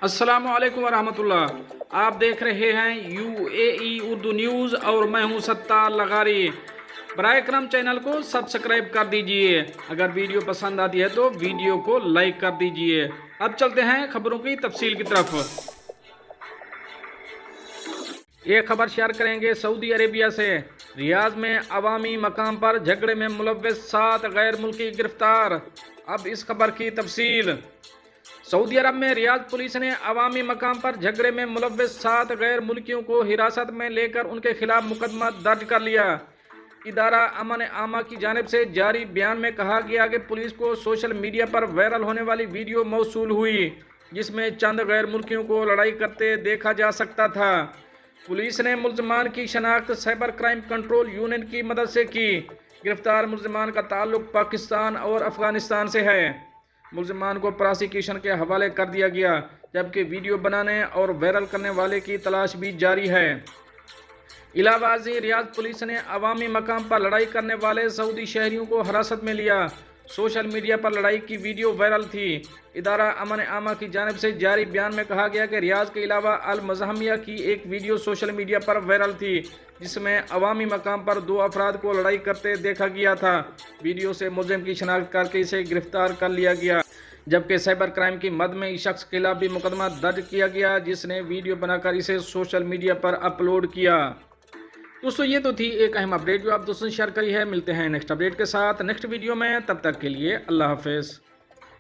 अस्सलाम वालेकुम वरहमतुल्लाह। आप देख रहे हैं UAE उर्दू न्यूज़ और मैं हूं सत्तार लगारी। बराए करम चैनल को सब्सक्राइब कर दीजिए। अगर वीडियो पसंद आती है तो वीडियो को लाइक कर दीजिए। अब चलते हैं खबरों की तफसील की तरफ। ये खबर शेयर करेंगे सऊदी अरेबिया से। रियाद में अवामी मकाम पर झगड़े में मुलव्वस 7 गैर मुल्की गिरफ्तार। अब इस खबर की तफसील। सऊदी अरब में रियाद पुलिस ने अवामी मकाम पर झगड़े में मुलव्वस 7 गैर मुल्कियों को हिरासत में लेकर उनके खिलाफ मुकदमा दर्ज कर लिया। इदारा अमन आमा की जानिब से जारी बयान में कहा गया कि पुलिस को सोशल मीडिया पर वायरल होने वाली वीडियो मौसूल हुई, जिसमें चंद गैर मुल्कियों को लड़ाई करते देखा जा सकता था। पुलिस ने मुल्ज़मान की शनाख्त साइबर क्राइम कंट्रोल यूनिट की मदद से की। गिरफ्तार मुल्ज़मान का ताल्लुक पाकिस्तान और अफगानिस्तान से है। मुल्ज़मान को प्रोसिक्यूशन के हवाले कर दिया गया, जबकि वीडियो बनाने और वायरल करने वाले की तलाश भी जारी है। इलाहाबादी रियाद पुलिस ने अवामी मकाम पर लड़ाई करने वाले सऊदी शहरियों को हिरासत में लिया। सोशल मीडिया पर लड़ाई की वीडियो वायरल थी। इदारा अमन आमा की जानिब से जारी बयान में कहा गया कि रियाद के अलावा अल मज़हमिया की एक वीडियो सोशल मीडिया पर वायरल थी, जिसमें अवामी मकाम पर 2 अफराद को लड़ाई करते देखा गया था। वीडियो से मुलज़िम की शनाख्त करके इसे गिरफ्तार कर लिया गया, जबकि साइबर क्राइम की मद में इस शख्स के खिलाफ भी मुकदमा दर्ज किया गया, जिसने वीडियो बनाकर इसे सोशल मीडिया पर अपलोड किया। दोस्तों, ये तो थी एक अहम अपडेट जो आप दोस्तों ने शेयर करी है। मिलते हैं नेक्स्ट अपडेट के साथ नेक्स्ट वीडियो में। तब तक के लिए अल्लाह हाफिज़।